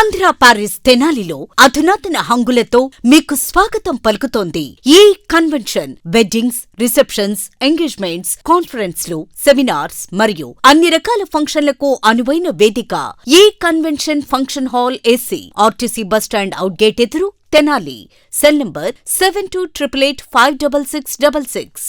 Andhra Paris తెనాలిలో అధునాతన హంగులతో మీకు స్వాగతం పలుకుతోంది ఈ కన్వెన్షన్. వెడ్డింగ్స్, రిసెప్షన్స్, ఎంగేజ్మెంట్స్, కాన్ఫరెన్స్లు, సెమినార్స్ మరియు అన్ని రకాల ఫంక్షన్లకు అనువైన వేదిక. ఈ convention function hall AC, RTC bus stand out gate ఎదురు, తెనాలి. Cell number 7288856666.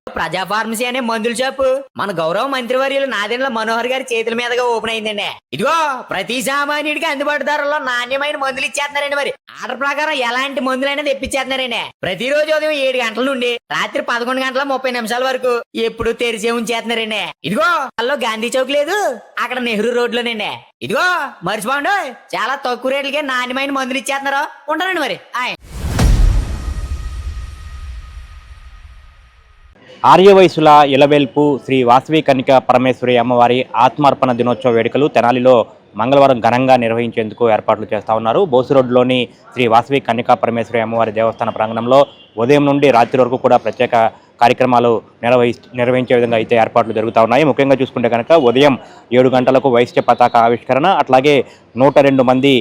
ప్రజా ఫార్మసీ అనే మందుల షాపు మన గౌరవ మంత్రివర్యులు నాదెండ్ల మనోహర్ గారి చేతుల మీదుగా ఓపెన్ అయిందండి. ఇదిగో ప్రతి సామాన్యుడికి అందుబాటు ధరలో నాణ్యమైన మందులు ఇచ్చేస్తున్నారండి. మరి ఆర్డర్ ప్రకారం ఎలాంటి మందులైనా తెప్పించేస్తున్నారండి. ప్రతిరోజు ఉదయం 7 గంటల నుండి రాత్రి 11 గంటల 30 నిమిషాల వరకు ఎప్పుడు తెరిచే ఉంచేస్తున్నారండి. ఇదిగో అల్లో గాంధీ చౌక్ లేదు, అక్కడ నెహ్రూ రోడ్లోనండి. ఇదిగో మర్చిపోండి, చాలా తక్కువ రేట్లకే నాణ్యమైన మందులు ఇచ్చేస్తున్నారు. ఉంటారండి మరి. ఆర్యవయసుల ఇలవెల్పు శ్రీ వాసవి కన్యకా పరమేశ్వరి అమ్మవారి ఆత్మార్పణ దినోత్సవ వేడుకలు తెనాలిలో మంగళవారం ఘనంగా నిర్వహించేందుకు ఏర్పాట్లు చేస్తూ ఉన్నారు. బోసురోడ్లోని శ్రీ వాసవి కన్యకా పరమేశ్వరి అమ్మవారి దేవస్థాన ప్రాంగణంలో ఉదయం నుండి రాత్రి వరకు కూడా ప్రత్యేక కార్యక్రమాలు నిర్వహించే విధంగా అయితే ఏర్పాట్లు జరుగుతూ ఉన్నాయి. ముఖ్యంగా చూసుకుంటే కనుక ఉదయం 7 గంటలకు వైశ్య పతాక ఆవిష్కరణ, అట్లాగే 102 మంది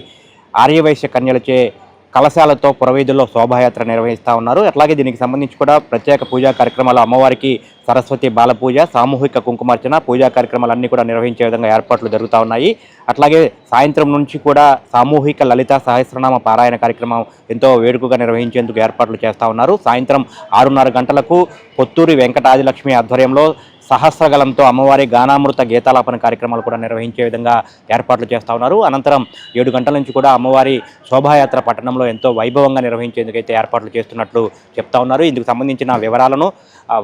ఆర్యవైశ్య కన్యలచే కలశాలతో పురవీధుల్లో శోభాయాత్ర నిర్వహిస్తూ ఉన్నారు. అట్లాగే దీనికి సంబంధించి కూడా ప్రత్యేక పూజా కార్యక్రమాలు, అమ్మవారికి సరస్వతి బాలపూజ, సామూహిక కుంకుమార్చన, పూజా కార్యక్రమాలన్నీ కూడా నిర్వహించే విధంగా ఏర్పాట్లు జరుగుతూ ఉన్నాయి. అట్లాగే సాయంత్రం నుంచి కూడా సామూహిక లలిత సహస్రనామ పారాయణ కార్యక్రమం ఎంతో వేడుకగా నిర్వహించేందుకు ఏర్పాట్లు చేస్తూ ఉన్నారు. సాయంత్రం 6:30 గంటలకు పొత్తూరి వెంకటాదిలక్ష్మి ఆధ్వర్యంలో సహస్రగలంతో అమ్మవారి గానామృత గీతాలాపన కార్యక్రమాలు కూడా నిర్వహించే విధంగా ఏర్పాట్లు చేస్తూ ఉన్నారు. అనంతరం 7 గంటల నుంచి కూడా అమ్మవారి శోభాయాత్ర పట్టణంలో ఎంతో వైభవంగా నిర్వహించేందుకైతే ఏర్పాట్లు చేస్తున్నట్లు చెప్తా ఉన్నారు. ఇందుకు సంబంధించిన వివరాలను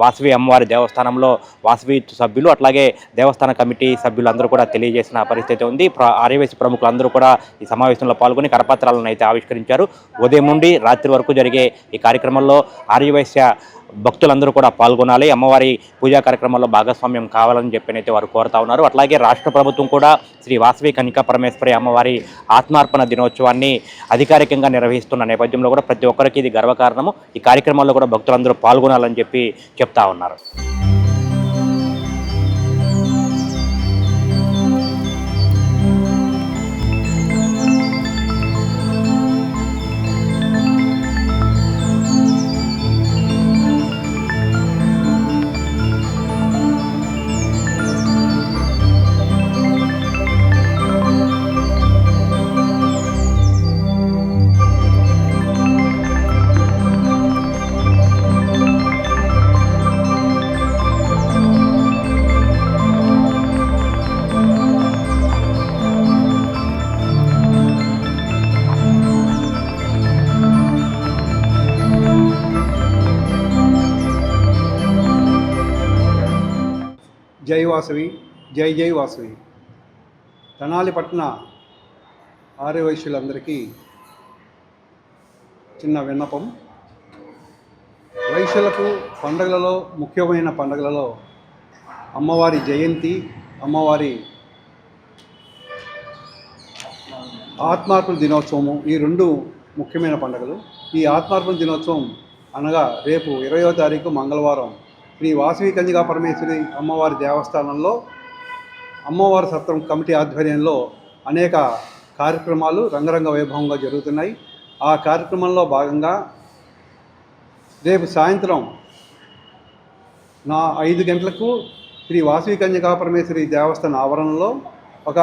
వాసవి అమ్మవారి దేవస్థానంలో వాసవి సభ్యులు, అట్లాగే దేవస్థాన కమిటీ సభ్యులు అందరూ కూడా తెలియజేసిన పరిస్థితి ఉంది. ఆర్యవైశ్య ప్రముఖులందరూ కూడా ఈ సమావేశంలో పాల్గొని కరపత్రాలను అయితే ఆవిష్కరించారు. ఉదయం నుండి రాత్రి వరకు జరిగే ఈ కార్యక్రమంలో ఆర్యవైశ్య భక్తులందరూ కూడా పాల్గొనాలి, అమ్మవారి పూజా కార్యక్రమాల్లో భాగస్వామ్యం కావాలని చెప్పినైతే వారు కోరుతా ఉన్నారు. అట్లాగే రాష్ట్ర ప్రభుత్వం కూడా శ్రీ వాసవి కన్యకా పరమేశ్వరి అమ్మవారి ఆత్మార్పణ దినోత్సవాన్ని అధికారికంగా నిర్వహిస్తున్న నేపథ్యంలో కూడా ప్రతి ఒక్కరికి ఇది గర్వకారణము. ఈ కార్యక్రమాల్లో కూడా భక్తులందరూ పాల్గొనాలని చెప్పి చెప్తా ఉన్నారు. జై వాసవి, జై జై వాసవి. తెనాలి పట్టణ ఆర్యవైశ్యులందరికీ చిన్న విన్నపం. వైశ్యులకు పండుగలలో, ముఖ్యమైన పండుగలలో అమ్మవారి జయంతి, అమ్మవారి ఆత్మార్పణ దినోత్సవము, ఈ 2 ముఖ్యమైన పండుగలు. ఈ ఆత్మార్పణ దినోత్సవం అనగా రేపు 20వ తారీఖు మంగళవారం శ్రీ వాసవి కన్యకా పరమేశ్వరి అమ్మవారి దేవస్థానంలో అమ్మవారి సత్రం కమిటీ ఆధ్వర్యంలో అనేక కార్యక్రమాలు రంగరంగ వైభవంగా జరుగుతున్నాయి. ఆ కార్యక్రమంలో భాగంగా రేపు సాయంత్రం 5 గంటలకు శ్రీ వాసవి కన్యకా పరమేశ్వరి దేవస్థాన ఆవరణలో ఒక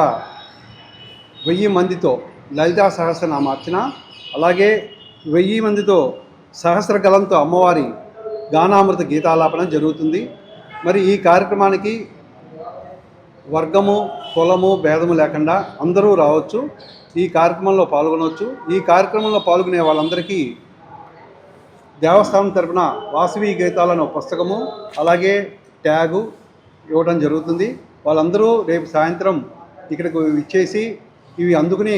1000 మందితో లలితా సహస్రనామార్చన, అలాగే 1000 మందితో సహస్రగలంతో అమ్మవారి గానామృత గీతాలాపన జరుగుతుంది. మరి ఈ కార్యక్రమానికి వర్గము, కులము, భేదము లేకుండా అందరూ రావచ్చు, ఈ కార్యక్రమంలో పాల్గొనవచ్చు. ఈ కార్యక్రమంలో పాల్గొనే వాళ్ళందరికీ దేవస్థానం తరపున వాసవి గీతాలను పుస్తకము, అలాగే ట్యాగు ఇవ్వడం జరుగుతుంది. వాళ్ళందరూ రేపు సాయంత్రం ఇక్కడికి ఇచ్చేసి ఇవి అందుకుని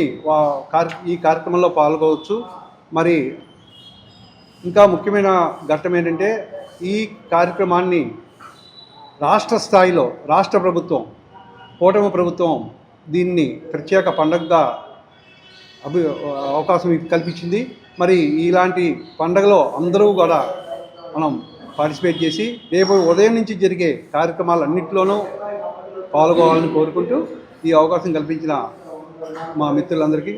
ఈ కార్యక్రమంలో పాల్గొవచ్చు. మరి ఇంకా ముఖ్యమైన ఘట్టం ఏంటంటే, ఈ కార్యక్రమాన్ని రాష్ట్ర స్థాయిలో రాష్ట్ర ప్రభుత్వం, కూటమి ప్రభుత్వం దీన్ని ప్రత్యేక పండుగగా అవకాశం కల్పించింది. మరి ఇలాంటి పండుగలో అందరూ కూడా మనం పార్టిసిపేట్ చేసి రేపు ఉదయం నుంచి జరిగే కార్యక్రమాలన్నింటిలోనూ పాల్గొవాలని కోరుకుంటూ ఈ అవకాశం కల్పించిన మా మిత్రులందరికీ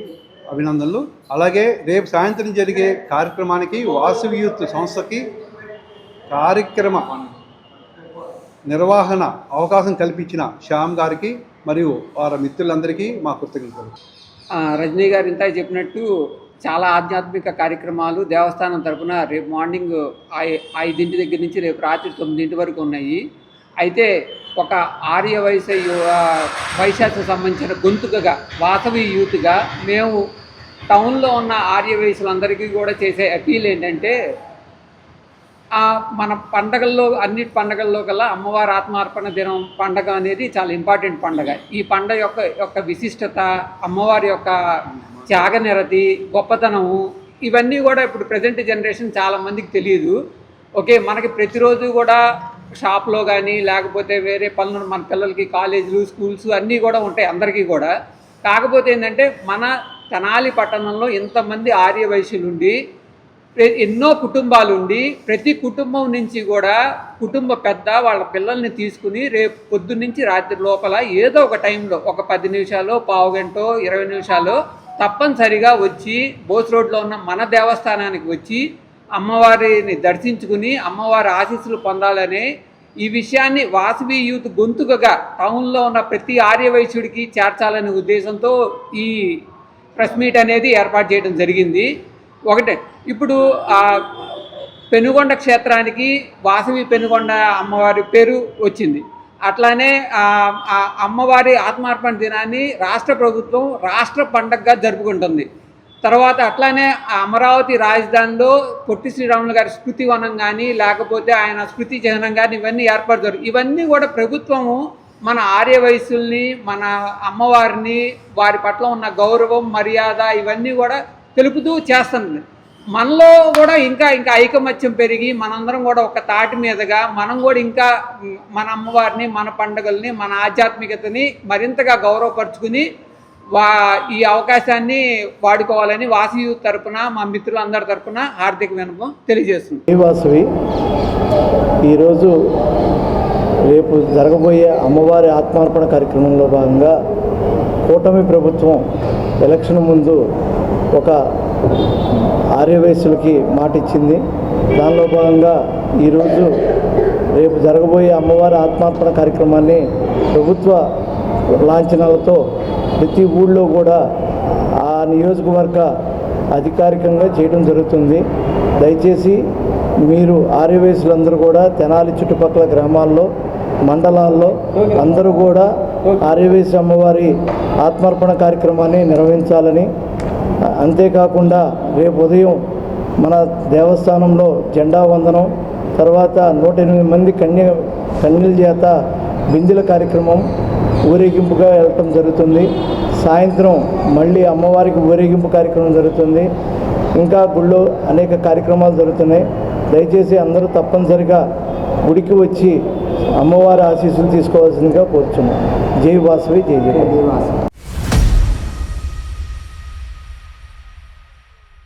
అభినందనలు. అలాగే రేపు సాయంత్రం జరిగే కార్యక్రమానికి వాసవి యూత్ సంస్థకి కార్యక్రమ నిర్వహణ అవకాశం కల్పించిన శ్యామ్ గారికి మరియు వారి మిత్రులందరికీ మా కృతజ్ఞతలు. రజనీ గారు ఇంత చెప్పినట్టు చాలా ఆధ్యాత్మిక కార్యక్రమాలు దేవస్థానం తరపున రేపు మార్నింగ్ 5 దగ్గర నుంచి రేపు రాత్రి 9 వరకు ఉన్నాయి. అయితే ఒక ఆర్య వైశ్యానికి సంబంధించిన గొంతుకగా వాసవి యూత్గా మేము టౌన్లో ఉన్న ఆర్య వయసులందరికీ కూడా చేసే అపీల్ ఏంటంటే, మన పండగల్లో అన్నిటి పండగల్లో కల్లా అమ్మవారి ఆత్మార్పణ దినం పండగ అనేది చాలా ఇంపార్టెంట్ పండగ. ఈ పండగ యొక్క విశిష్టత, అమ్మవారి యొక్క త్యాగనిరతి, గొప్పతనము ఇవన్నీ కూడా ఇప్పుడు ప్రజెంట్ జనరేషన్ చాలామందికి తెలియదు. ఓకే, మనకి ప్రతిరోజు కూడా షాప్లో కానీ లేకపోతే వేరే పనులు మన పిల్లలకి కాలేజీలు స్కూల్స్ అన్నీ కూడా ఉంటాయి అందరికీ కూడా. కాకపోతే ఏంటంటే మన తెనాలి పట్టణంలో ఇంతమంది ఆర్య వైశ్యులుండి ఎన్నో కుటుంబాలు ఉండి ప్రతి కుటుంబం నుంచి కూడా కుటుంబ పెద్ద వాళ్ళ పిల్లల్ని తీసుకుని రేపు పొద్దున్న నుంచి రాత్రి లోపల ఏదో ఒక టైంలో ఒక 10 నిమిషాలు, పావు గంట, 20 నిమిషాలు తప్పనిసరిగా వచ్చి బోస్ రోడ్లో ఉన్న మన దేవస్థానానికి వచ్చి అమ్మవారిని దర్శించుకుని అమ్మవారి ఆశీస్సులు పొందాలనే ఈ విషయాన్ని వాసవి యూత్ గొంతుకగా టౌన్లో ఉన్న ప్రతి ఆర్య వైశ్యుడికి చేర్చాలనే ఉద్దేశంతో ఈ ప్రెస్ మీట్ అనేది ఏర్పాటు చేయడం జరిగింది. ఒకటే, ఇప్పుడు పెనుగొండ క్షేత్రానికి వాసవి పెనుగొండ అమ్మవారి పేరు వచ్చింది. అట్లానే అమ్మవారి ఆత్మార్పణ దినాన్ని రాష్ట్ర ప్రభుత్వం రాష్ట్ర పండగగా జరుపుకుంటుంది. తర్వాత అట్లానే అమరావతి రాజధానిలో పొట్టి శ్రీరాములు గారి స్మృతి వనం కానీ లేకపోతే ఆయన స్మృతి చిహ్నం కానీ ఇవన్నీ ఏర్పడతారు. ఇవన్నీ కూడా ప్రభుత్వము మన ఆర్య వయస్సుల్ని, మన అమ్మవారిని, వారి పట్ల ఉన్న గౌరవం, మర్యాద ఇవన్నీ కూడా తెలుపుతూ చేస్తుంది. మనలో కూడా ఇంకా ఐకమత్యం పెరిగి మనందరం కూడా ఒక తాటి మీదుగా మనం కూడా ఇంకా మన అమ్మవారిని, మన పండుగల్ని, మన ఆధ్యాత్మికతని మరింతగా గౌరవపరుచుకుని ఈ అవకాశాన్ని వాడుకోవాలని వాసవి యూత్ తరపున మా మిత్రులందరి తరపున హార్దిక విన్నపం తెలియజేస్తుంది. వాసవి ఈరోజు రేపు జరగబోయే అమ్మవారి ఆత్మార్పణ కార్యక్రమంలో భాగంగా కూటమి ప్రభుత్వం ఎలక్షన్ ముందు ఒక ఆర్యవైశ్యులకి మాట ఇచ్చింది. దానిలో భాగంగా ఈరోజు రేపు జరగబోయే అమ్మవారి ఆత్మార్పణ కార్యక్రమాన్ని ప్రభుత్వ లాంఛనాలతో ప్రతి ఊళ్ళో కూడా ఆ నియోజకవర్గ అధికారికంగా చేయడం జరుగుతుంది. దయచేసి మీరు ఆర్యవైశ్యులందరూ కూడా తెనాలి చుట్టుపక్కల గ్రామాల్లో, మండలాల్లో అందరూ కూడా ఆర్యవైశ్య అమ్మవారి ఆత్మార్పణ కార్యక్రమాన్ని నిర్వహించాలని, అంతేకాకుండా రేపు ఉదయం మన దేవస్థానంలో జెండా వందనం, తర్వాత 108 మంది కన్యల చేత బిందెల కార్యక్రమం ఊరేగింపుగా వెళ్ళటం జరుగుతుంది. సాయంత్రం మళ్ళీ అమ్మవారికి ఊరేగింపు కార్యక్రమం జరుగుతుంది. ఇంకా గుళ్ళో అనేక కార్యక్రమాలు జరుగుతున్నాయి. దయచేసి అందరూ తప్పనిసరిగా గుడికి వచ్చి అమ్మవారి ఆశీస్సులు తీసుకోవాల్సిందిగా కోరుచున్నాం. జై వాసవి, జై జై.